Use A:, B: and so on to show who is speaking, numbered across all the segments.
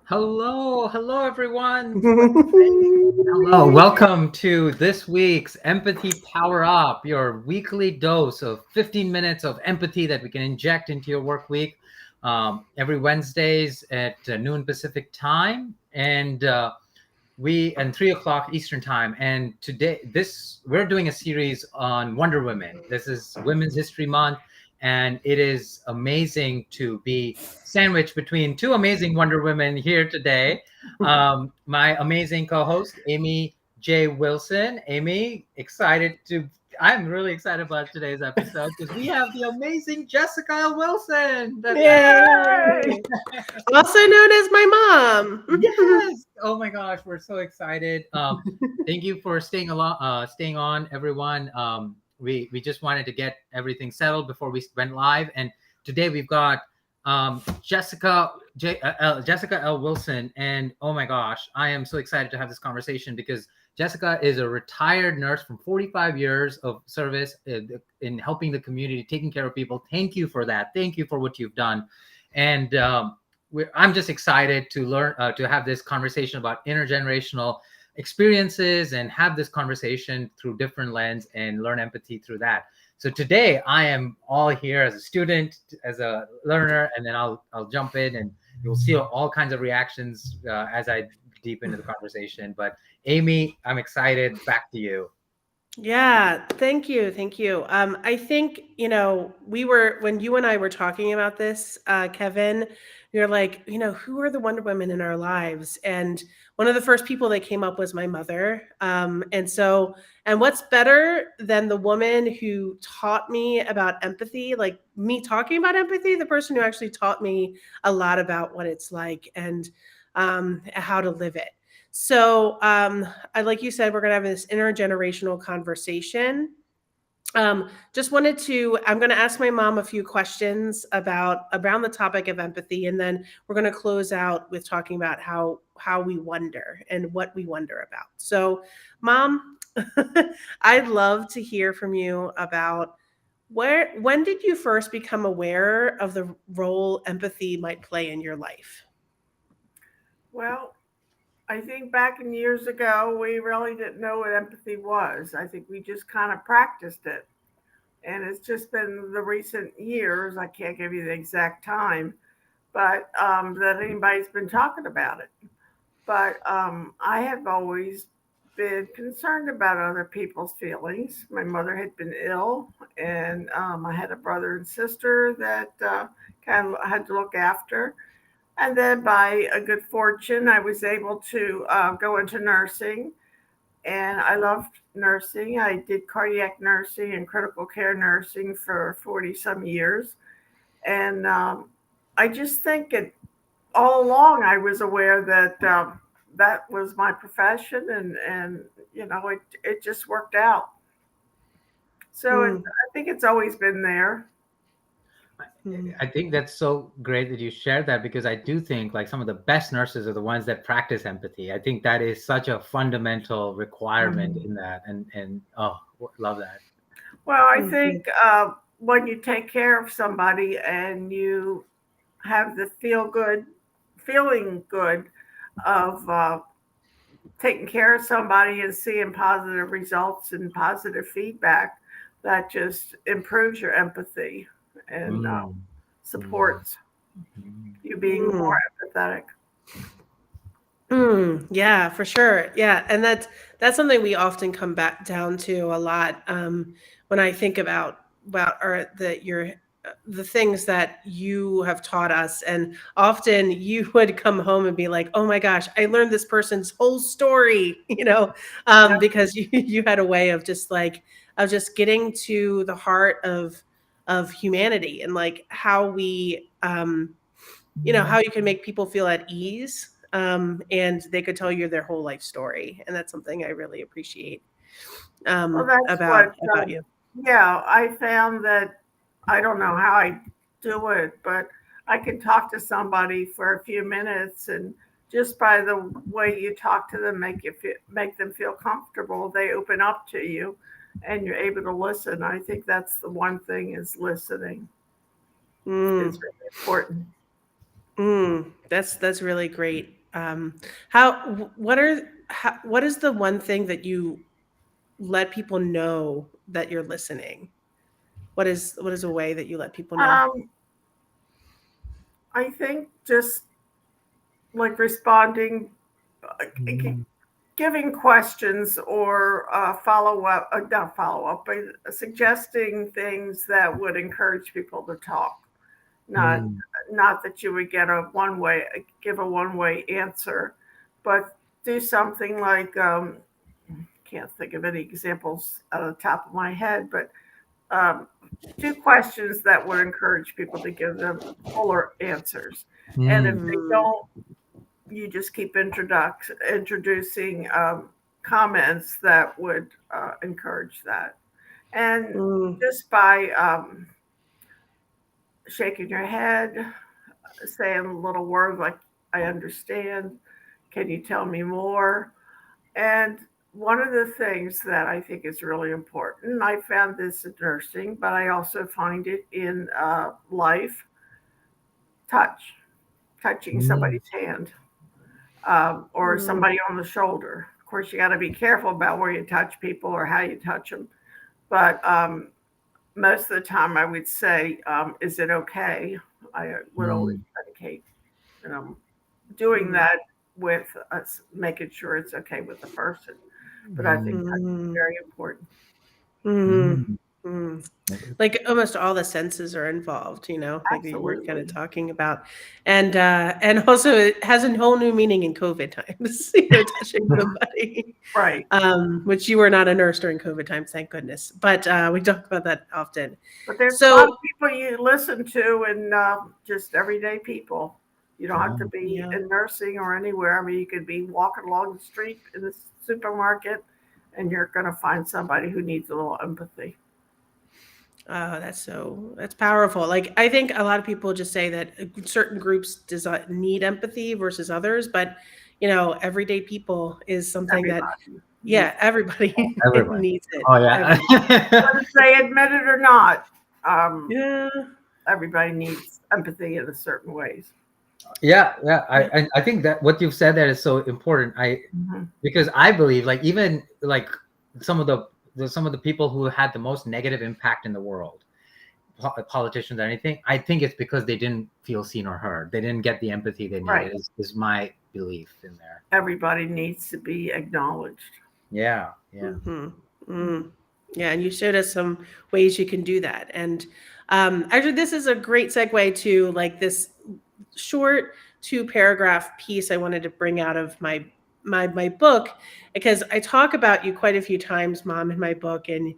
A: Hello, everyone. Hello, welcome to this week's Empathy Power Up, your weekly dose of 15 minutes of empathy that we can inject into your work week every Wednesdays at noon Pacific time and 3 o'clock Eastern time. And today, we're doing a series on Wonder Women. This is Women's History Month, and it is amazing to be sandwiched between two amazing Wonder Women here today. My amazing co-host, Amy J. Wilson. Amy, I'm really excited about today's episode because we have the amazing Jessica L. Wilson.
B: Yay! Also known as my mom.
A: Yes. Oh my gosh, we're so excited. Thank you for staying on, everyone. We just wanted to get everything settled before we went live, and today we've got Jessica L. Wilson, and oh my gosh, I am so excited to have this conversation because Jessica is a retired nurse from 45 years of service in helping the community, taking care of people. Thank you for that. Thank you for what you've done, and I'm just excited to learn to have this conversation about intergenerational experiences and have this conversation through different lens and learn empathy through that. So today I am all here as a student, as a learner, and then I'll jump in and you'll see all kinds of reactions as I deep into the conversation. But Amy, I'm excited. Back to you.
B: Yeah, thank you. Thank you. I think, when you and I were talking about this, Kevin, you're like, who are the Wonder Women in our lives? And one of the first people that came up was my mother. And what's better than the woman who taught me about empathy, like me talking about empathy, the person who actually taught me a lot about what it's like and how to live it. So, like you said, we're going to have this intergenerational conversation. I'm going to ask my mom a few questions around the topic of empathy, and then we're going to close out with talking about how we wonder and what we wonder about. So, Mom, I'd love to hear from you about when did you first become aware of the role empathy might play in your life?
C: Well, I think back in years ago, we really didn't know what empathy was. I think we just kind of practiced it. And it's just been the recent years, I can't give you the exact time, but that anybody's been talking about it. But I have always been concerned about other people's feelings. My mother had been ill, and I had a brother and sister that kind of had to look after. And then by a good fortune, I was able to go into nursing. And I loved nursing. I did cardiac nursing and critical care nursing for 40 some years. And I just think all along I was aware that that was my profession and it just worked out. So
B: Mm,
C: I think it's always been there.
B: mm,
A: I think that's so great that you shared that because I do think like some of the best nurses are the ones that practice empathy. I think that is such a fundamental requirement in that, and love that.
C: Well, I
B: mhm,
C: think when you take care of somebody and you have the feeling good of taking care of somebody and seeing positive results and positive feedback, that just improves your empathy and
A: Mm, mm,
C: supports
A: mm.
C: you being more
B: mm.
C: empathetic.
B: Yeah, for sure. Yeah, and that's something we often come back down to a lot when I think about or the things that you have taught us, and often you would come home and be like, "Oh my gosh, I learned this person's whole story," because you had a way of just getting to the heart of humanity and like how we how you can make people feel at ease, and they could tell you their whole life story, and that's something I really appreciate
C: Well, that's
B: about
C: what,
B: you.
C: yeah, I found that I don't know how I do it, but I can talk to somebody for a few minutes, and just by the way you talk to them, make them feel comfortable. They open up to you, and you're able to listen. I think that's the one thing is listening.
B: Mm,
C: It's really important.
B: that's really great. What is the one thing that you let people know that you're listening? What is a way that you let people know?
C: Um, I think just like responding,
A: Mm.
C: giving questions or follow up, not follow up, but suggesting things that would encourage people to talk. Not
A: Mm.
C: not that you would give a one way answer, but do something like can't think of any examples out of the top of my head, but um, do questions that would encourage people to give them fuller answers. And if
A: Mm.
C: they
B: Mm,
C: don't, you just keep introducing comments that would encourage that. And
B: mm,
C: just by shaking your head, saying little words like, I understand, can you tell me more? And one of the things that I think is really important, I found this in nursing, but I also find it in life, touch, touching
A: Mm.
C: somebody's hand or
B: mm,
C: somebody on the shoulder. Of course, you got to be careful about where you touch people or how you touch them. But most of the time, I would say, is it okay? I would always
A: Mm.
C: dedicate, you know, doing
B: mm,
C: that with us, making sure it's okay with the person. But I think that's
B: mm,
C: very important.
B: mm,
A: Mm.
B: mm.
A: Mm.
B: Like almost all the senses are involved, like we were kind of
C: Absolutely.
B: talking about. And also it has a whole new meaning in COVID times, touching somebody.
C: Right.
B: Which you were not a nurse during COVID times, thank goodness. But we talk about that often.
C: But there's a lot of
B: So
C: people you listen to and just everyday people. You don't have to
A: Yeah.
C: be
B: yeah.
C: in nursing or anywhere. I mean, you could be walking along the street in the supermarket and you're going to find somebody who needs a little empathy.
B: Oh, that's powerful. Like I think a lot of people just say that certain groups need empathy versus others, but everyday people is something that
C: Everybody needs,
B: yeah, everybody
A: Everybody.
B: needs it.
A: Oh
B: Everybody.
A: yeah.
C: whether they admit it or not, um,
B: Yeah.
C: everybody needs empathy in a certain ways.
A: Yeah, yeah. I,
B: Yeah.
A: I think that what you've said there is so important.
C: Mm-hmm.
A: Because I believe like even like some of the people who had the most negative impact in the world, politicians or anything, I think it's because they didn't feel seen or heard. They didn't get the empathy they
C: Right.
A: needed. Is my belief in there.
C: Everybody needs to be acknowledged.
A: Yeah, yeah.
B: Hmm. Mm. Yeah, and you showed us some ways you can do that. And actually, this is a great segue to like this short 2 paragraph piece I wanted to bring out of my book because I talk about you quite a few times, Mom, in my book, and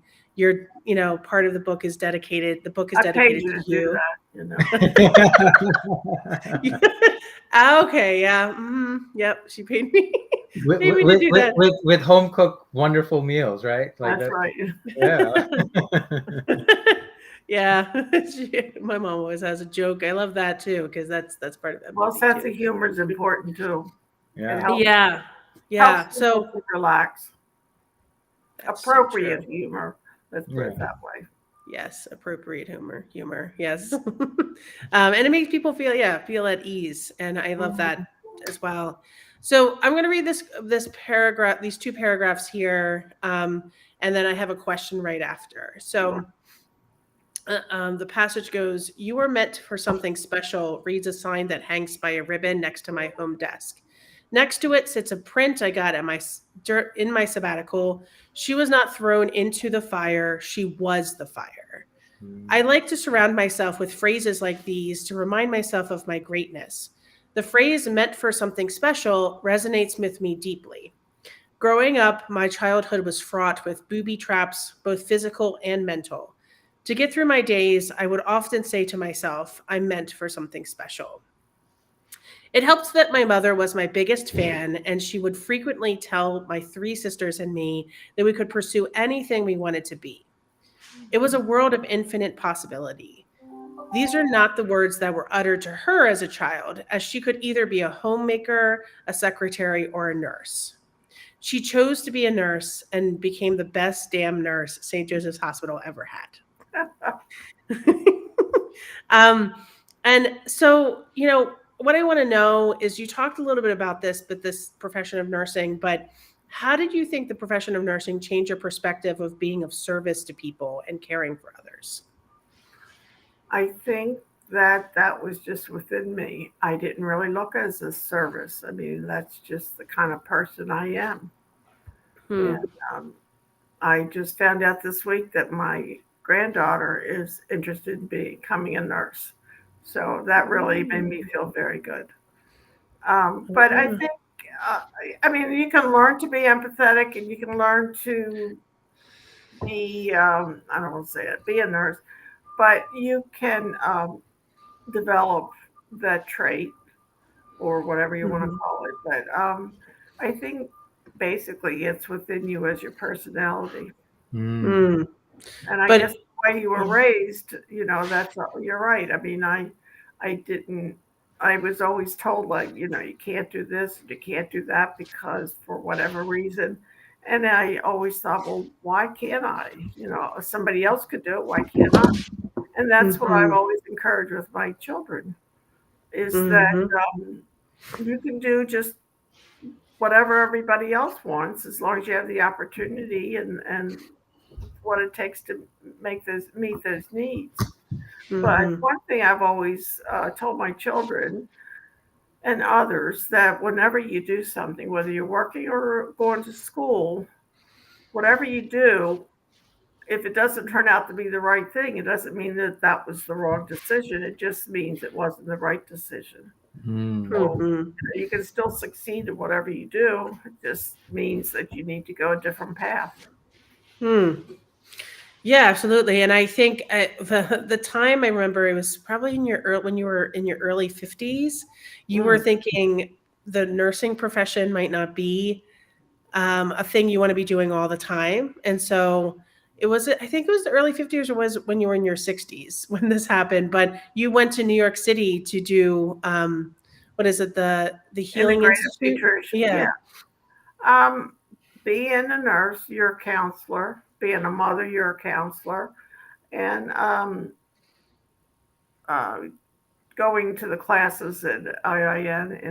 B: part of the book is dedicated. The book is
C: I paid
B: dedicated
C: you
B: to
C: to do
B: you.
C: that, you know.
B: Okay, yeah, yep. She paid me,
A: with,
B: paid me to
A: with,
B: do
A: with,
B: that.
A: with, with home cooked wonderful meals, right? Like
C: That's
A: that.
C: right.
A: Yeah.
B: Yeah, my mom always has a joke. I love that too because that's part of
C: Well,
B: empathy
C: sense
B: too.
C: of humor is important too. It
A: Yeah.
B: Yeah,
C: helps
B: yeah.
C: people
B: So
C: to relax.
B: that's so
C: Appropriate
B: true.
C: humor. Let's put it
A: Yeah.
C: that way.
B: Yes, appropriate humor. Yes, and it makes people feel at ease, and I love
C: Mhm.
B: that as well. So I'm going to read this paragraph, these 2 paragraphs here, and then I have a question right after.
C: Sure.
B: So. The passage goes, "You were meant for something special," reads a sign that hangs by a ribbon next to my home desk. Next to it sits a print I got in my sabbatical. "She was not thrown into the fire, she was the fire." I
A: Mm.
B: like to surround myself with phrases like these to remind myself of my greatness. The phrase "meant for something special" resonates with me deeply. Growing up, my childhood was fraught with booby traps, both physical and mental. To get through my days, I would often say to myself, I'm meant for something special. It helped that my mother was my biggest fan, and she would frequently tell my 3 sisters and me that we could pursue anything we wanted to be. It was a world of infinite possibility. These are not the words that were uttered to her as a child, as she could either be a homemaker, a secretary, or a nurse. she chose to be a nurse and became the best damn nurse St. Joseph's Hospital ever had. um, and so, what I want to know is, you talked a little bit about this profession of nursing, but how did you think the profession of nursing changed your perspective of being of service to people and caring for others?
C: I think that was just within me. I didn't really look as a service. I mean, that's just the kind of person I am.
B: Hmm.
C: And I just found out this week that my granddaughter is interested in becoming a nurse. So that really made me feel very good. But I think, uh, I mean, you can learn to be empathetic and you can learn to be, I don't want to say it, be a nurse, but you can develop that trait or whatever you want to call it. But I think basically it's within you as your personality.
B: Mm.
C: And I guess
B: But
C: the way you were raised, that's you're right. I mean, I didn't. I was always told, like, you can't do this, you can't do that because for whatever reason. And I always thought, well, why can't I? If somebody else could do it, why can't I? And that's what I've always encouraged with my children is that you can do just whatever everybody else wants as long as you have the opportunity and what it takes to meet those needs. But one thing I've always told my children and others that whenever you do something, whether you're working or going to school, whatever you do, if it doesn't turn out to be the right thing, it doesn't mean that that was the wrong decision. It just means it wasn't the right decision. So you can still succeed in whatever you do. It just means that you need to go a different path.
B: Yeah, absolutely. And I think the time I remember, it was probably when you were in your early 50s, you were thinking the nursing profession might not be a thing you want to be doing all the time. And so I think it was the early 50s, or was when you were in your 60s when this happened. But you went to New York City to do, what is it, the Healing
C: Integrative
B: Institute?
C: nutrition.
B: Yeah.
C: Being a nurse, you're a counselor. Being a mother, you're a counselor. And going to the classes at IIN,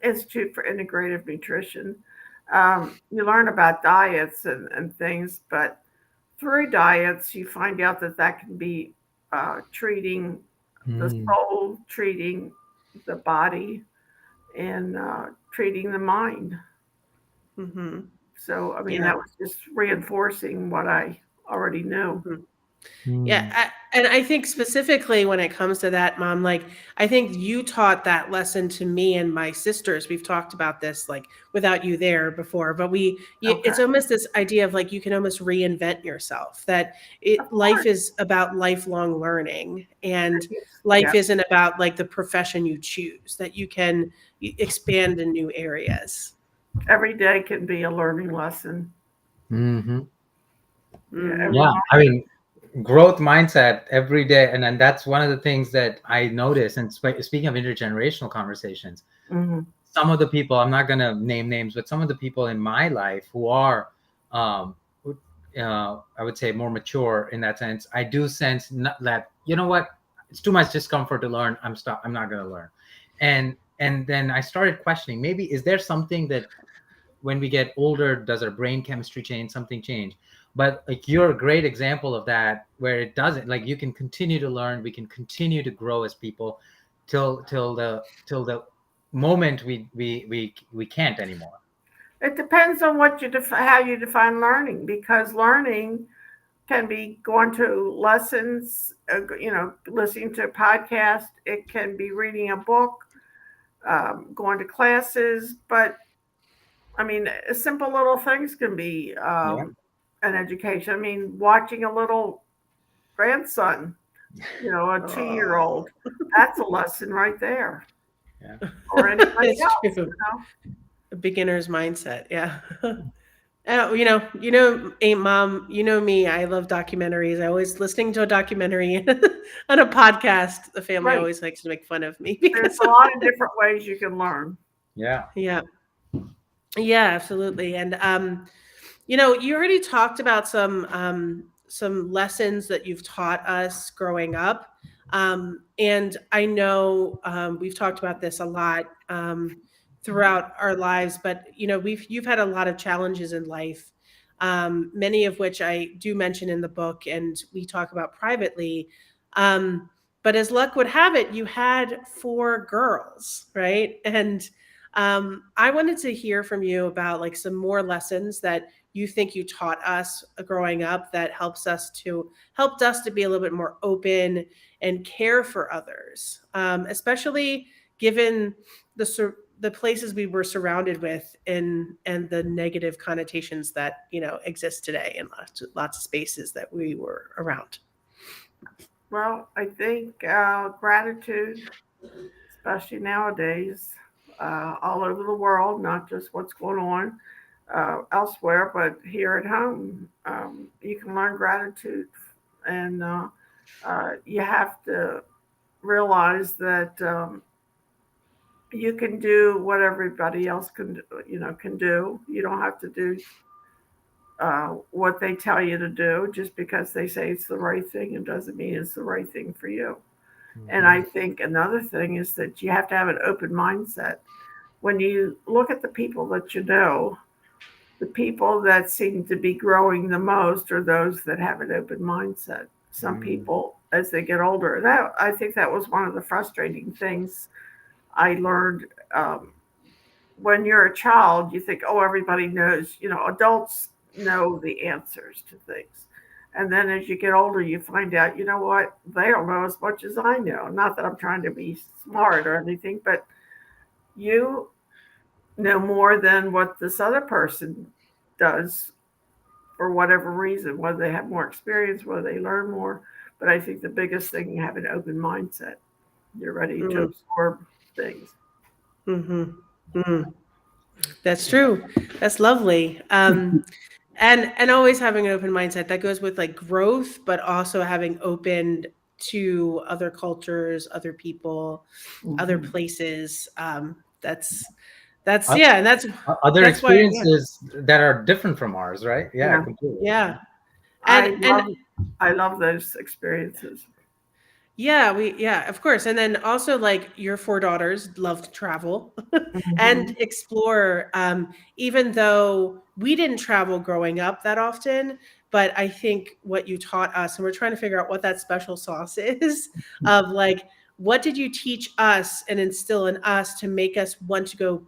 C: Institute for Integrative Nutrition, you learn about diets and things, but through diets, you find out that can be treating the soul, treating the body, and treating the mind. So, I mean, that was just reinforcing what I already knew.
B: Yeah. And I think specifically when it comes to that, Mom, like, I think you taught that lesson to me and my sisters. We've talked about this, like, without you there before, but it's almost this idea of, like, you can almost reinvent yourself, that life is about lifelong learning, and life isn't about, like, the profession you choose, that you can expand in new areas.
C: Every day can be a learning lesson.
A: Yeah, I mean, growth mindset every day, and then that's one of the things that I notice. And speaking of intergenerational conversations, some of the people, I'm not going to name names, but some of the people in my life who are I would say more mature in that sense, I do sense that, you know what, it's too much discomfort to learn, I'm not going to learn. And then I started questioning, maybe is there something that when we get older, does our brain chemistry change, something change? But like, you're a great example of that, where it doesn't. Like, you can continue to learn, we can continue to grow as people till the moment we can't anymore.
C: It depends on what how you define learning, because learning can be going to lessons, listening to a podcast. It can be reading a book, going to classes. But I mean, simple little things can be an education. I mean, watching a little grandson, a 2-year-old, that's a lesson right there.
A: Yeah.
C: Or anybody else.
B: True. A beginner's mindset. Yeah. Mom, you know me, I love documentaries. I always listening to a documentary on a podcast. The family always likes to make fun of me because
C: there's a lot of different ways you can learn.
A: Yeah.
B: Yeah. Yeah, absolutely. And you already talked about some lessons that you've taught us growing up. And I know we've talked about this a lot throughout our lives, but you've had a lot of challenges in life, many of which I do mention in the book and we talk about privately. Um, but as luck would have it, you had four girls, right? And I wanted to hear from you about like some more lessons that you think you taught us growing up that helped us to be a little bit more open and care for others, especially given the places we were surrounded with and the negative connotations that exist today in lots of spaces that we were around.
C: Well, I think gratitude, especially nowadays, all over the world, not just what's going on elsewhere, but here at home, you can learn gratitude, and you have to realize that you can do what everybody else can do. You don't have to do what they tell you to do just because they say it's the right thing. It doesn't mean it's the right thing for you. And
A: Mhm.
C: I think another thing is that you have to have an open mindset. When you look at the people that you know, the people that seem to be growing the most are those that have an open mindset. Some
A: Mm.
C: people, as they get older, that I think that was one of the frustrating things I learned. When you're a child, you think, oh, everybody knows. Adults know the answers to things. And then as you get older, you find out, you know what? They don't know as much as I know. Not that I'm trying to be smart or anything, but you know more than what this other person does for whatever reason, whether they have more experience, whether they learn more. But I think the biggest thing, you have an open mindset. You're ready to
B: Mm,
C: absorb things.
B: mhm, mm. That's true. That's lovely. And always having an open mindset that goes with like growth, but also having opened to other cultures, other people, other
C: Mhm.
B: places. That's
A: O-
B: yeah, and
A: Other
B: that's why yeah,
A: experiences that are different from ours, right? Yeah,
C: Yeah,
A: completely.
B: yeah.
C: I
B: And
C: love I love those experiences.
B: yeah, yeah, of course. And then also like your four daughters love to travel and
C: Mhm.
B: explore. Even though we didn't travel growing up that often, but I think what you taught us, and we're trying to figure out what that special sauce is of like, what did you teach us and instill in us to make us want to go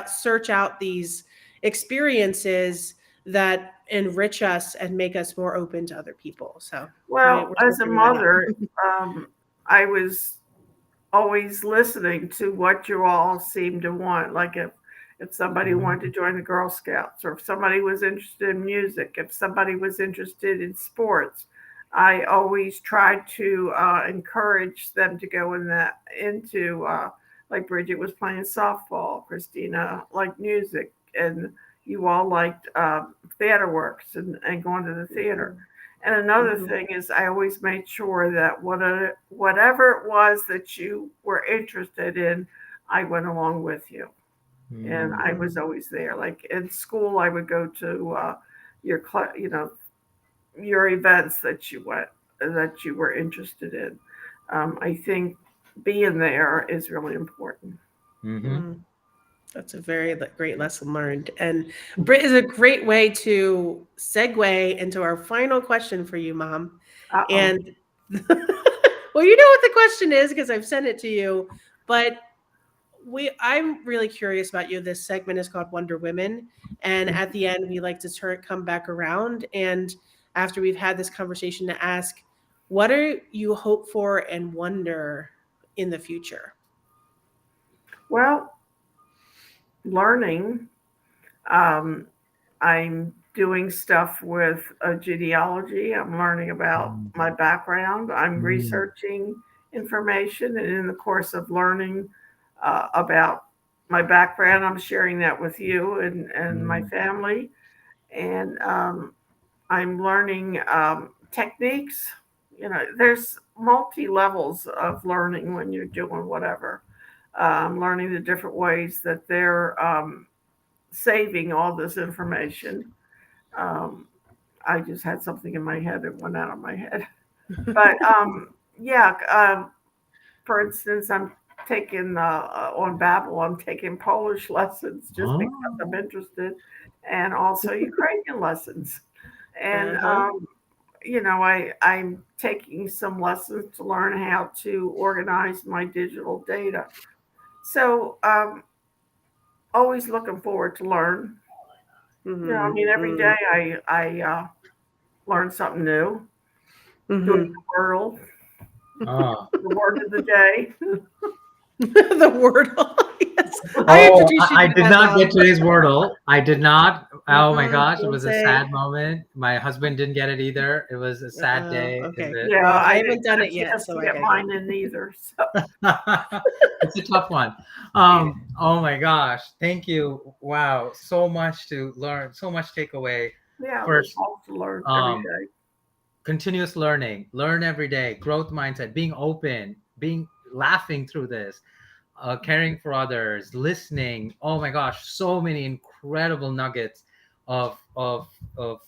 B: search out these experiences that enrich us and make us more open to other people. So
C: Well,
B: we're still
C: as a
B: figuring that
C: mother,
B: out.
C: I was always listening to what you all seem to want. Like if somebody wanted to
A: Mhm.
C: join the Girl Scouts, or if somebody was interested in music, if somebody was interested in sports, I always tried to encourage them to go into like Bridget was playing softball, Christina liked music, and you all liked theater works and going to the theater. And another
B: Mhm,
C: thing is, I always made sure that whatever it was that you were interested in, I went along with you, and I
A: Mm.
C: was
B: mhm,
C: always there. Like in school, I would go to your events that you were interested in. I think being there is really important.
A: Mhm.
B: mhm. That's a very great lesson learned. And Brit is a great way to segue into our final question for you, Mom.
C: Uh oh.
B: And well, you know what the question is because I've sent it to you, but I'm really curious about you. This segment is called Wonder Women, and at the end we like to come back around, and after we've had this conversation, to ask what are you hope for and wonder in the future.
C: Well, learning. Um, I'm doing stuff with genealogy. I'm learning about
A: Mm.
C: my background. I'm
A: Mm.
C: researching information, and in the course of learning about my background, I'm sharing that with you and my
A: Mm.
C: family. And I'm learning techniques. There's multi levels of learning when you're doing whatever. I'm learning the different ways that they're saving all this information. I just had something in my head that went out of my head. But yeah, for instance, I'm taking on Babbel, I'm taking Polish lessons just because
A: Oh,
C: I'm interested, and also Ukrainian lessons. And
B: Uh-huh.
C: I'm taking some lessons to learn how to organize my digital data. So always looking forward to learn. I mean, every
B: Mm-hmm.
C: day I learn something new. Doing
B: Mm-hmm.
C: the Wordle,
A: oh,
C: the word of the day.
B: The Wordle. Yes. I
A: oh!
B: introduced you
A: I
B: to
A: did
B: that,
A: not get
B: Mom.
A: today's Wordle. I did not. Oh my gosh, it
B: Don't
A: was a
B: say.
A: sad moment. My husband didn't get it either. It was a sad day. Is
B: Okay.
A: it?
C: Yeah,
B: Well, I
C: I
B: haven't
C: didn't
B: done
C: get
B: it
C: a
B: yet,
C: chance
B: so
C: to
B: I
C: get
B: gotta get.
C: mine in either. So
A: It's a tough one. Oh my gosh. Thank you. Wow. So much to learn, so much takeaway.
C: yeah, there's
A: First,
C: lots to learn every
A: um,
C: day.
A: continuous learning, learn every day, growth mindset, being open, being laughing through this, caring for others, listening. Oh my gosh, so many incredible nuggets of of of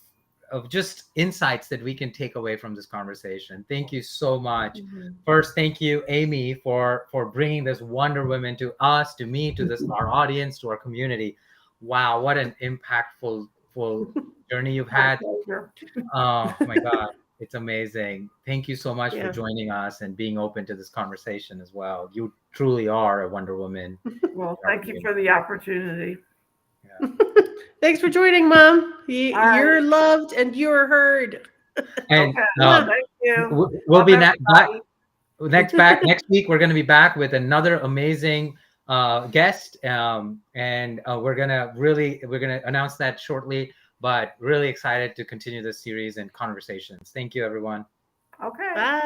A: of just insights that we can take away from this conversation. Thank you so much.
B: Mhm.
A: First, thank you, Amy, for bringing this Wonder Woman to us, to me, to this our audience, to our community. Wow, what an impactful full journey you've
C: My
A: had.
C: pleasure.
A: Oh my God, it's amazing. Thank you so much for
B: Yeah.
A: joining us and being open to this conversation as well. You truly are a Wonder Woman
C: Well,
A: in our
C: thank you for
A: community.
C: the opportunity.
A: Yeah.
B: Thanks for joining, Mom.
C: All right.
B: You're loved and you're heard.
A: And
C: Okay.
B: Mwah.
C: Thank you.
A: we'll
C: Love
A: be back
C: everybody.
A: next week. We're going to be back with another amazing guest, and we're gonna announce that shortly. But really excited to continue this series and conversations. Thank you, everyone.
C: Okay.
B: Bye.